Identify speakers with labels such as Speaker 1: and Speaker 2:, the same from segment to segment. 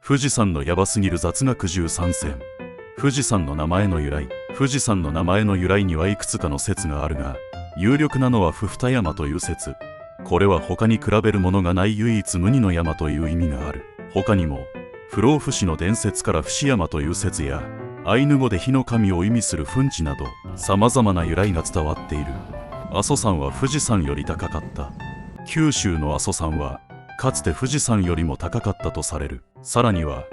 Speaker 1: 富士山のヤバすぎる雑学13選。富士山の名前の由来。富士山の名前の由来にはいくつかの説があるが、有力なのは不二山という説。これは他に比べるものがない唯一無二の山という意味がある。他にも不老不死の伝説から伏山という説や、アイヌ語で火の神を意味する墳地など様々な由来が伝わっている。阿蘇山は富士山より高かった。九州の阿蘇山はかつて富士山よりも高かったとされる。さらには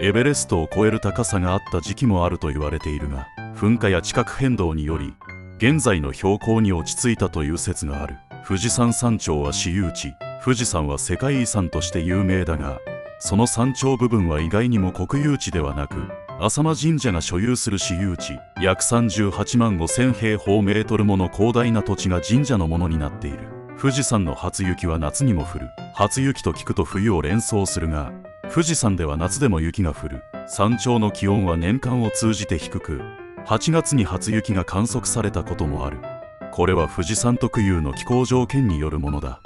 Speaker 1: エベレストを超える高さがあった時期もあると言われているが、噴火や地殻変動により現在の標高に落ち着いたという説がある。富士山山頂は私有地。富士山は世界遺産として有名だが、その山頂部分は意外にも国有地ではなく、浅間神社が所有する私有地、約38万5000平方メートルもの広大な土地が神社のものになっている。富士山の初雪は夏にも降る。初雪と聞くと冬を連想するが、富士山では夏でも雪が降る。山頂の気温は年間を通じて低く、8月に初雪が観測されたこともある。これは富士山特有の気候条件によるものだ。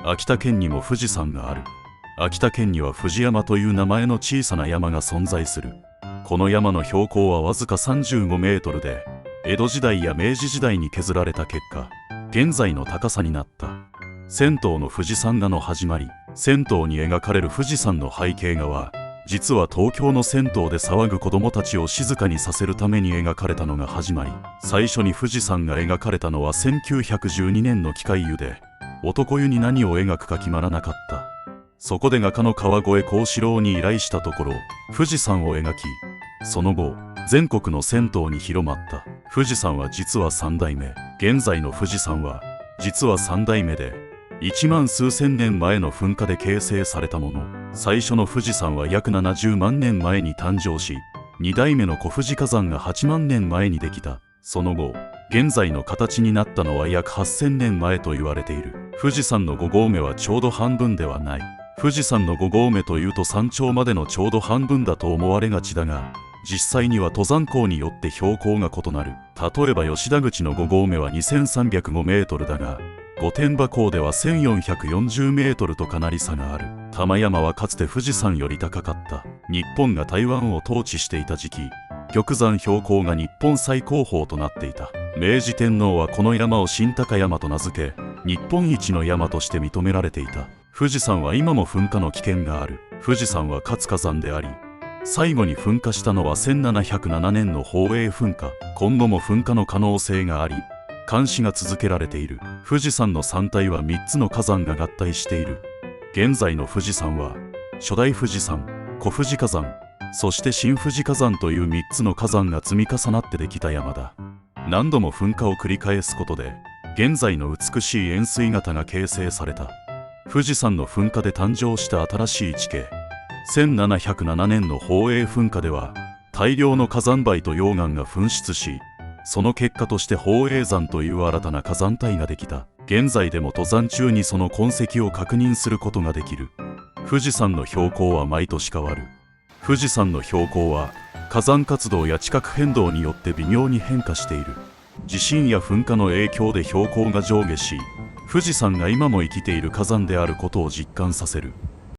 Speaker 1: 秋田県にも富士山がある。秋田県には富士山という名前の小さな山が存在する。この山の標高はわずか35メートルで、江戸時代や明治時代に削られた結果、現在の高さになった。銭湯の富士山画の始まり。銭湯に描かれる富士山の背景画は、実は東京の銭湯で騒ぐ子供たちを静かにさせるために描かれたのが始まり。最初に富士山が描かれたのは1912年の機械湯で、男湯に何を描くか決まらなかった。そこで画家の川越幸四郎に依頼したところ、富士山を描き、その後全国の銭湯に広まった。富士山は実は3代目。現在の富士山は実は3代目で、1万数千年前の噴火で形成されたもの。最初の富士山は約70万年前に誕生し、2代目の小富士火山が8万年前にできた。その後現在の形になったのは約8000年前と言われている。富士山の5合目はちょうど半分ではない。富士山の5合目というと山頂までのちょうど半分だと思われがちだが、実際には登山口によって標高が異なる。例えば吉田口の5合目は2305メートルだが、御殿場港では1440メートルとかなり差がある。玉山はかつて富士山より高かった。日本が台湾を統治していた時期、玉山標高が日本最高峰となっていた。明治天皇はこの山を新高山と名付け、日本一の山として認められていた。富士山は今も噴火の危険がある。富士山は活火山であり、最後に噴火したのは1707年の宝永噴火。今後も噴火の可能性があり、監視が続けられている。富士山の山体は3つの火山が合体している。現在の富士山は初代富士山、小富士火山、そして新富士火山という3つの火山が積み重なってできた山だ。何度も噴火を繰り返すことで現在の美しい円錐型が形成された。富士山の噴火で誕生した新しい地形。1707年の宝永噴火では大量の火山灰と溶岩が噴出し、その結果として宝永山という新たな火山帯ができた。現在でも登山中にその痕跡を確認することができる。富士山の標高は毎年変わる。富士山の標高は火山活動や地殻変動によって微妙に変化している。地震や噴火の影響で標高が上下し、富士山が今も生きている火山であることを実感させる。